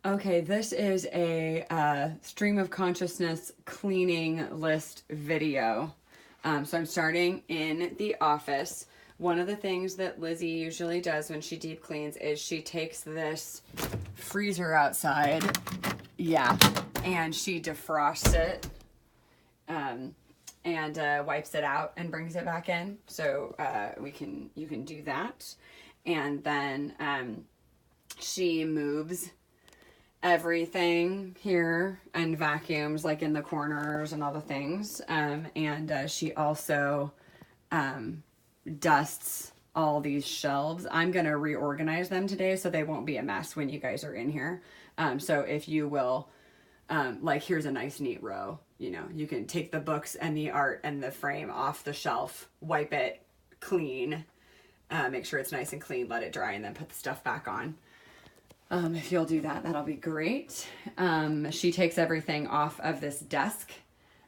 Okay, this is a stream of consciousness cleaning list video. So I'm starting in the office. One of the things that Lizzie usually does when she deep cleans is she takes this freezer outside, and she defrosts it, and wipes it out and brings it back in. So you can do that, and then she moves everything here and vacuums like in the corners and all the things, and she also dusts all these shelves. I'm gonna reorganize them today so they won't be a mess when you guys are in here. So if you will, like, here's a nice neat row, you can take the books and the art and the frame off the shelf, wipe it clean, make sure it's nice and clean, let it dry, and then put the stuff back on. If you'll do that, that'll be great. She takes everything off of this desk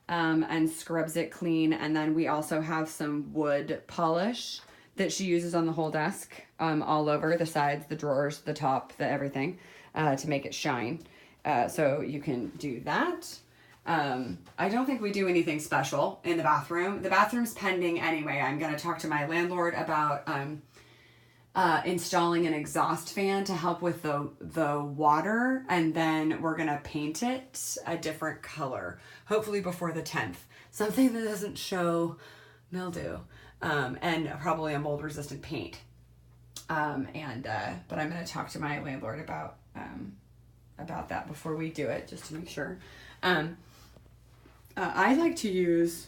and scrubs it clean. And then we also have some wood polish that she uses on the whole desk, all over the sides, the drawers, the top, the everything, to make it shine. So you can do that. I don't think we do anything special in the bathroom. The bathroom's pending anyway. I'm going to talk to my landlord about installing an exhaust fan to help with the water, and then we're gonna paint it a different color, hopefully before the 10th, something that doesn't show mildew, and probably a mold resistant paint, but I'm gonna talk to my landlord about that before we do it, just to make sure. I like to use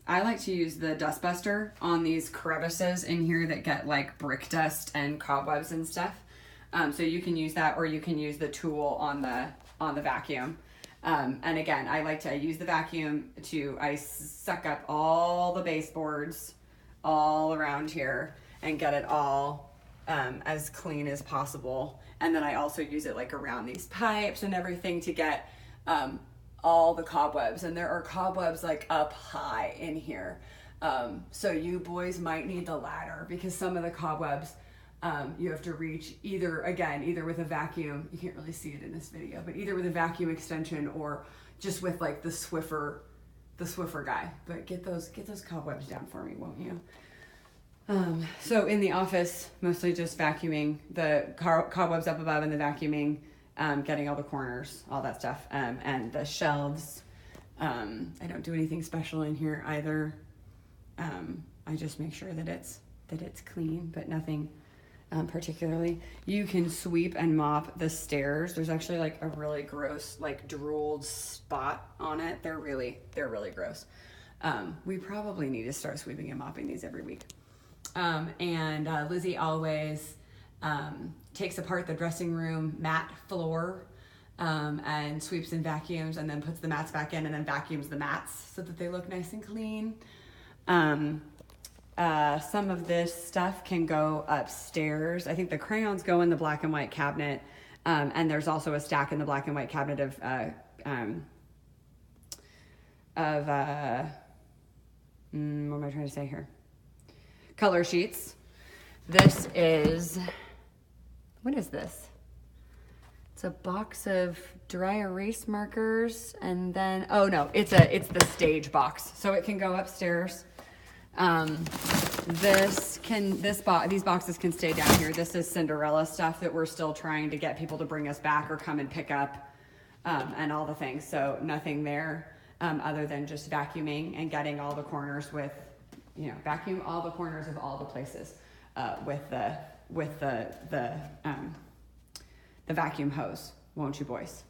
I like to use the dust buster on these crevices in here that get like brick dust and cobwebs and stuff. So you can use that, or you can use the tool on the vacuum. And again, I like to use the vacuum I suck up all the baseboards all around here and get it all as clean as possible. And then I also use it like around these pipes and everything to get all the cobwebs, and there are cobwebs like up high in here. So you boys might need the ladder, because some of the cobwebs you have to reach either with a vacuum. You can't really see it in this video, but either with a vacuum extension or just with like the Swiffer guy. But get those cobwebs down for me, won't you? So in the office, mostly just vacuuming the cobwebs up above and the vacuuming, getting all the corners, all that stuff, and the shelves. I don't do anything special in here either. I just make sure that it's clean, but nothing particularly. You can sweep and mop the stairs. There's actually like a really gross, like drooled spot on it. They're really gross. We probably need to start sweeping and mopping these every week. And Lizzie always takes apart the dressing room mat floor, and sweeps and vacuums, and then puts the mats back in, and then vacuums the mats so that they look nice and clean. Some of this stuff can go upstairs. I think the crayons go in the black and white cabinet, and there's also a stack in the black and white cabinet of what am I trying to say here? Color sheets. This is, what is this? It's a box of dry erase markers, and then, oh no, it's the stage box, so it can go upstairs. These boxes can stay down here. This is Cinderella stuff that we're still trying to get people to bring us back or come and pick up, and all the things. So nothing there, other than just vacuuming and getting all the corners vacuum all the corners of all the places, with the vacuum hose, won't you boys?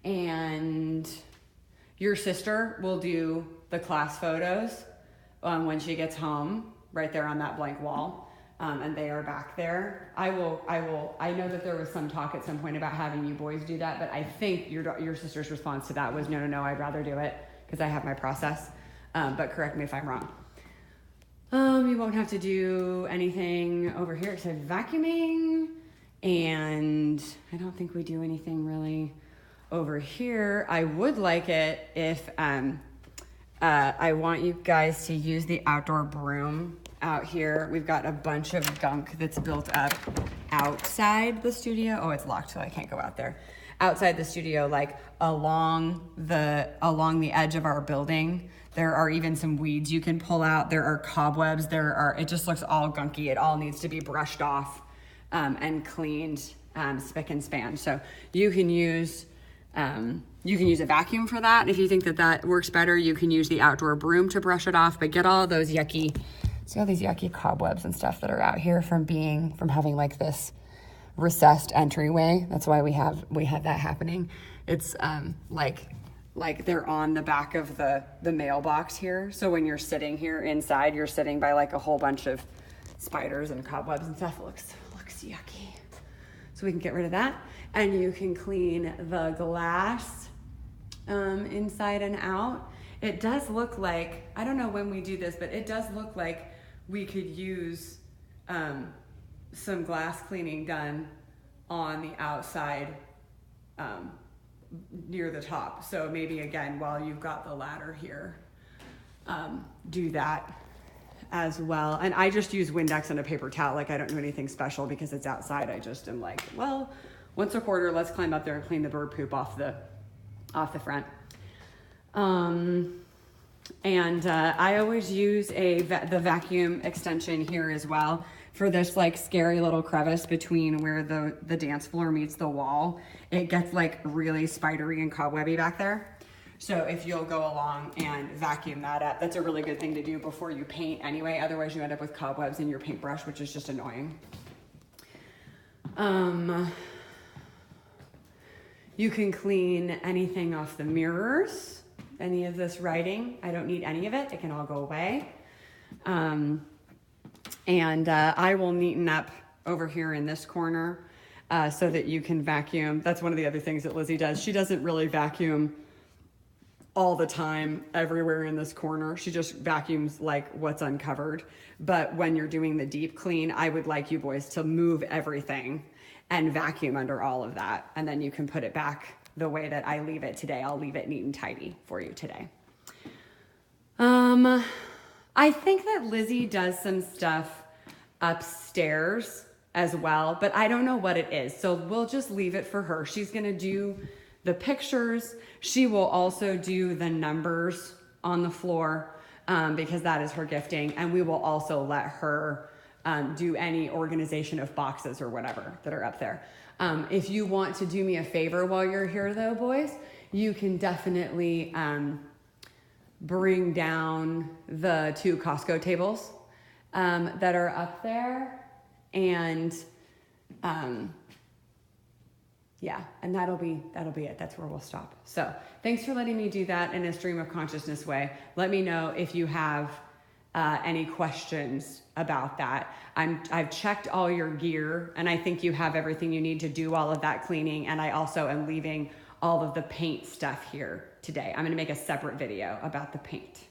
And your sister will do the class photos when she gets home, right there on that blank wall, and they are back there. I know that there was some talk at some point about having you boys do that, but I think your sister's response to that was no, I'd rather do it because I have my process. But correct me if I'm wrong. You won't have to do anything over here except vacuuming, and I don't think we do anything really over here. I would like it if I want you guys to use the outdoor broom out here. We've got a bunch of gunk that's built up outside the studio. Oh, it's locked, so I can't go out there. Outside the studio, like along the edge of our building, there are even some weeds you can pull out. There are cobwebs. It just looks all gunky. It all needs to be brushed off and cleaned, spick and span. So you can use a vacuum for that. If you think that works better, you can use the outdoor broom to brush it off, but get all those see all these yucky cobwebs and stuff that are out here from having like this recessed entryway. That's why we have that happening. It's like they're on the back of the mailbox here. So when you're sitting here inside, you're sitting by like a whole bunch of spiders and cobwebs and stuff. It looks yucky. So we can get rid of that. And you can clean the glass inside and out. It does look like, I don't know when we do this, but it does look like we could use some glass cleaning done on the outside near the top. So maybe again, while you've got the ladder here, do that as well. And I just use Windex and a paper towel. Like I don't do anything special because it's outside. I just am like, well, once a quarter, let's climb up there and clean the bird poop off the front. I always use the vacuum extension here as well for this like scary little crevice between where the dance floor meets the wall. It gets like really spidery and cobwebby back there. So if you'll go along and vacuum that up, that's a really good thing to do before you paint anyway. Otherwise you end up with cobwebs in your paintbrush, which is just annoying. You can clean anything off the mirrors, any of this writing. I don't need any of it. It can all go away. I will neaten up over here in this corner so that you can vacuum. That's one of the other things that Lizzie does. She doesn't really vacuum all the time everywhere in this corner. She just vacuums like what's uncovered. But when you're doing the deep clean, I would like you boys to move everything and vacuum under all of that. And then you can put it back the way that I leave it today. I'll leave it neat and tidy for you today. I think that Lizzie does some stuff upstairs as well, but I don't know what it is. So we'll just leave it for her. She's gonna do the pictures. She will also do the numbers on the floor because that is her gifting. And we will also let her do any organization of boxes or whatever that are up there. If you want to do me a favor while you're here though, boys, you can definitely bring down the 2 Costco tables that are up there. And yeah, and that'll be it. That's where we'll stop. So thanks for letting me do that in a stream of consciousness way. Let me know if you have any questions about that. I've checked all your gear and I think you have everything you need to do all of that cleaning. And I also am leaving all of the paint stuff here today. I'm gonna make a separate video about the paint.